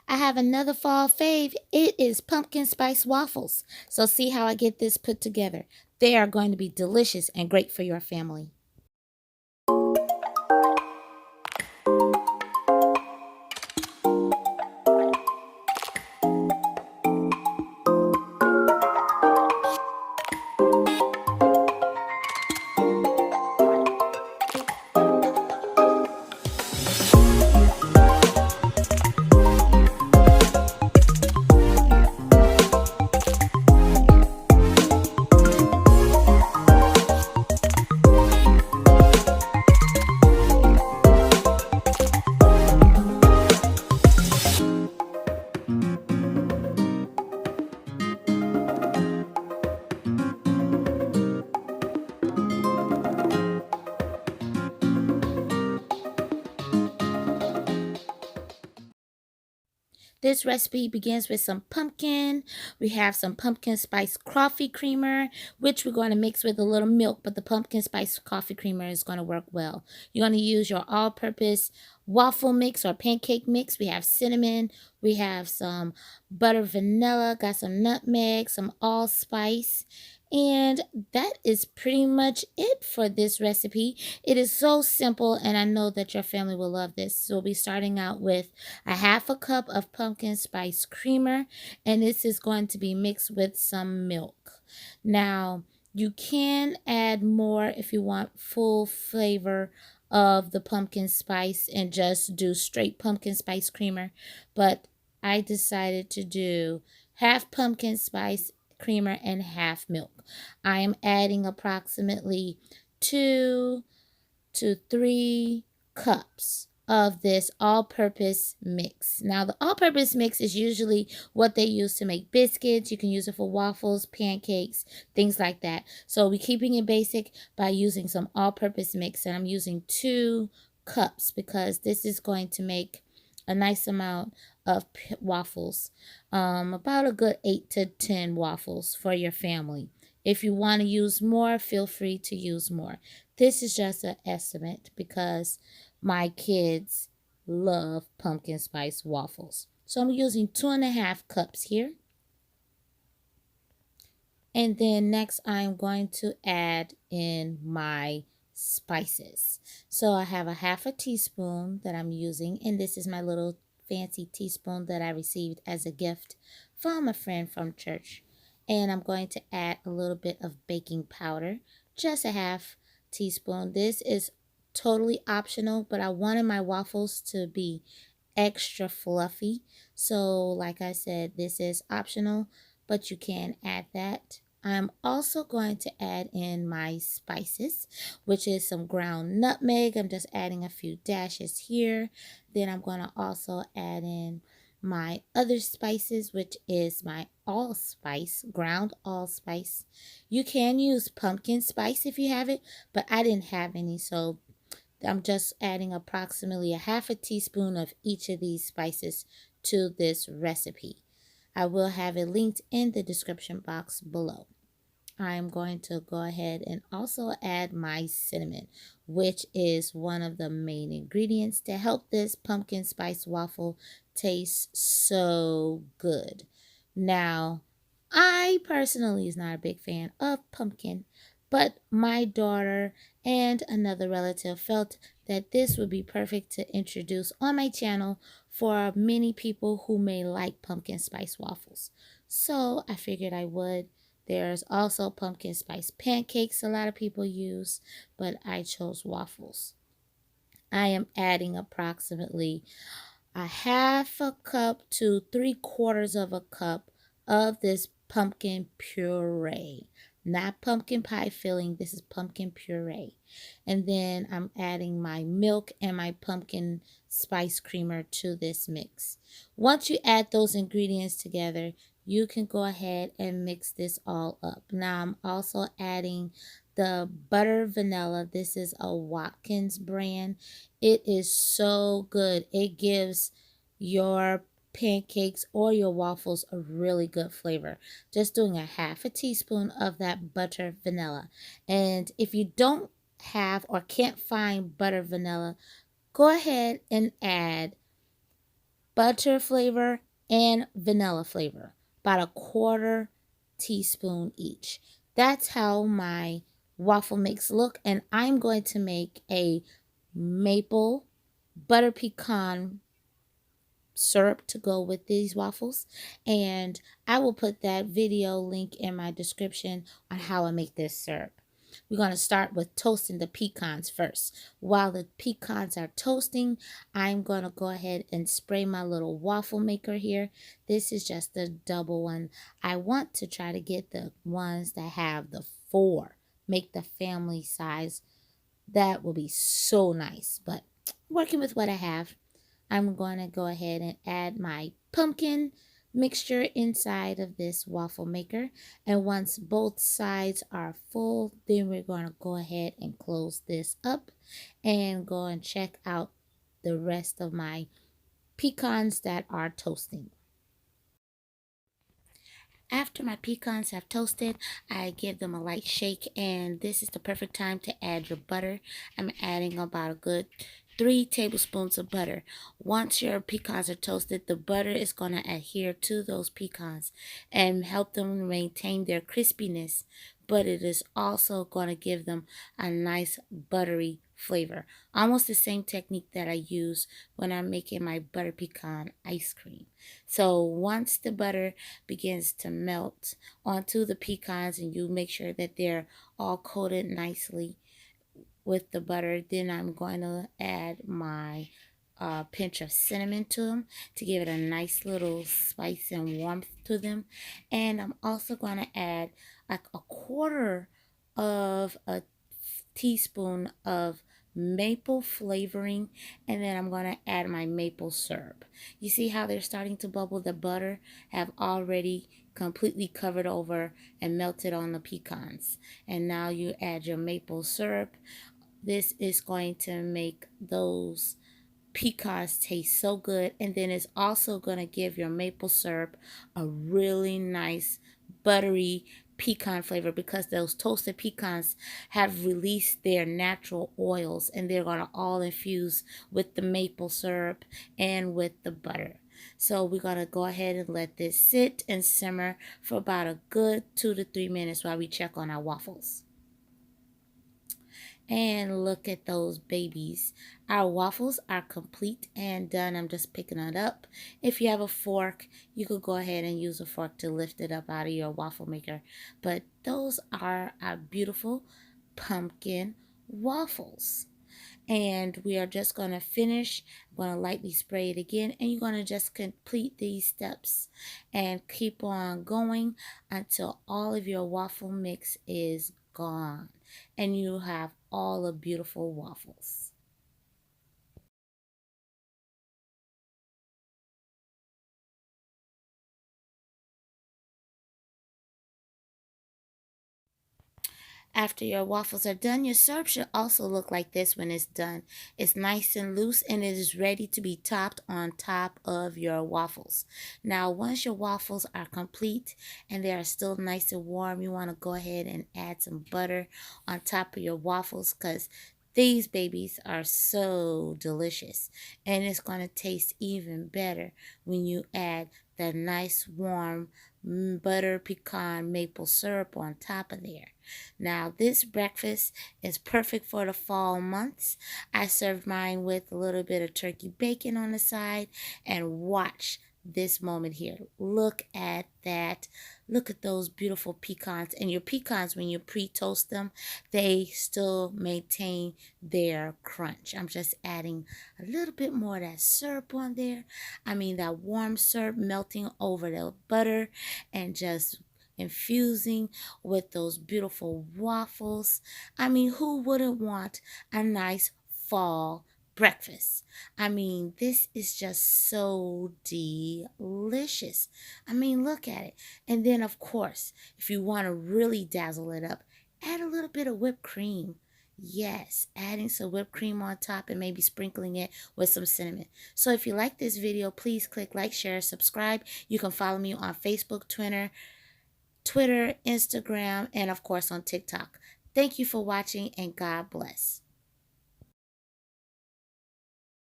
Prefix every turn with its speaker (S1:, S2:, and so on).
S1: I have another fall fave. It is pumpkin spice waffles. So see how I get this put together. They are going to be delicious and great for your family. This recipe begins with some pumpkin. We have some pumpkin spice coffee creamer, which we're going to mix with a little milk, but the pumpkin spice coffee creamer is going to work well. You're going to use your all-purpose waffle mix or pancake mix. We have cinnamon, we have some butter vanilla, got some nutmeg, some allspice, and that is pretty much it for this recipe. It is so simple, and I know that your family will love this. So we'll be starting out with a half a cup of pumpkin spice creamer, and this is going to be mixed with some milk. Now, you can add more if you want full flavor of the pumpkin spice and just do straight pumpkin spice creamer, but I decided to do half pumpkin spice creamer and half milk. I am adding approximately 2 to 3 cups of this all-purpose mix. Now, the all-purpose mix is usually what they use to make biscuits. You can use it for waffles, pancakes, things like that. So we're keeping it basic by using some all-purpose mix, and I'm using 2 cups because this is going to make a nice amount of waffles, about a good 8 to 10 waffles for your family. If you want to use more, feel free to use more. This is just an estimate because my kids love pumpkin spice waffles. So I'm using 2.5 cups here. And then next I'm going to add in my spices. So I have a half a teaspoon that I'm using, and this is my little fancy teaspoon that I received as a gift from a friend from church. And I'm going to add a little bit of baking powder, just a half teaspoon. This is totally optional, but I wanted my waffles to be extra fluffy. So like I said, this is optional, but you can add that. I'm also going to add in my spices, which is some ground nutmeg. I'm just adding a few dashes here. Then I'm going to also add in my other spices, which is my allspice, ground allspice. You can use pumpkin spice if you have it, but I didn't have any, so I'm just adding approximately a half a teaspoon of each of these spices to this recipe. I will have it linked in the description box below. I'm going to go ahead and also add my cinnamon, which is one of the main ingredients to help this pumpkin spice waffle taste so good. Now, I personally is not a big fan of pumpkin, but my daughter and another relative felt that this would be perfect to introduce on my channel for many people who may like pumpkin spice waffles. So I figured I would. There's also pumpkin spice pancakes a lot of people use, but I chose waffles. I am adding approximately a half a cup to 3/4 of a cup of this pumpkin puree. Not pumpkin pie filling, this is pumpkin puree. And then I'm adding my milk and my pumpkin spice creamer to this mix. Once you add those ingredients together, you can go ahead and mix this all up. Now I'm also adding the butter vanilla. This is a Watkins brand. It is so good. It gives your pancakes or your waffles a really good flavor. Just doing a half a teaspoon of that butter vanilla. And if you don't have or can't find butter vanilla, go ahead and add butter flavor, and vanilla flavor, about a quarter teaspoon each. That's how my waffle mix look, and I'm going to make a maple butter pecan syrup to go with these waffles, and I will put that video link in my description on how I make this syrup. We're going to start with toasting the pecans first. While the pecans are toasting, I'm going to go ahead and spray my little waffle maker here. This is just the double one. I want to try to get the ones that have the 4, make the family size. That will be so nice, but working with what I have, I'm going to go ahead and add my pumpkin mixture inside of this waffle maker. And once both sides are full, then we're going to go ahead and close this up and go and check out the rest of my pecans that are toasting. After my pecans have toasted, I give them a light shake, and this is the perfect time to add your butter. I'm adding about a good 3 tablespoons of butter. Once your pecans are toasted, the butter is going to adhere to those pecans and help them maintain their crispiness, but it is also going to give them a nice buttery flavor. Almost the same technique that I use when I'm making my butter pecan ice cream. So once the butter begins to melt onto the pecans and you make sure that they're all coated nicely with the butter, then I'm going to add my pinch of cinnamon to them to give it a nice little spice and warmth to them. And I'm also going to add like a quarter of a teaspoon of maple flavoring, and then I'm going to add my maple syrup. You see how they're starting to bubble? The butter have already completely covered over and melted on the pecans, and now you add your maple syrup. This is going to make those pecans taste so good, and then it's also going to give your maple syrup a really nice buttery pecan flavor, because those toasted pecans have released their natural oils and they're going to all infuse with the maple syrup and with the butter. So we're going to go ahead and let this sit and simmer for about a good 2 to 3 minutes while we check on our waffles. And look at those babies. Our waffles are complete and done. I'm just picking it up. If you have a fork, you could go ahead and use a fork to lift it up out of your waffle maker. But those are our beautiful pumpkin waffles. And we are just going to finish. I'm going to lightly spray it again, and you're going to just complete these steps and keep on going until all of your waffle mix is gone and you have all the beautiful waffles. After your waffles are done, your syrup should also look like this when it's done. It's nice and loose, and it is ready to be topped on top of your waffles. Now, once your waffles are complete and they are still nice and warm, you want to go ahead and add some butter on top of your waffles, because these babies are so delicious, and it's going to taste even better when you add the nice warm butter pecan maple syrup on top of there. Now, this breakfast is perfect for the fall months. I served mine with a little bit of turkey bacon on the side, and watch this moment here. Look at that. Look at those beautiful pecans. And your pecans, when you pre-toast them, they still maintain their crunch. I'm just adding a little bit more of that syrup on there. I mean, that warm syrup melting over the butter and just infusing with those beautiful waffles. I mean, who wouldn't want a nice fall breakfast? I mean, this is just so delicious. I mean, look at it. And then, of course, if you want to really dazzle it up, add a little bit of whipped cream. Yes, adding some whipped cream on top and maybe sprinkling it with some cinnamon. So if you like this video, please click like, share, subscribe. You can follow me on Facebook, Twitter, Instagram, and of course on TikTok. Thank you for watching, and God bless.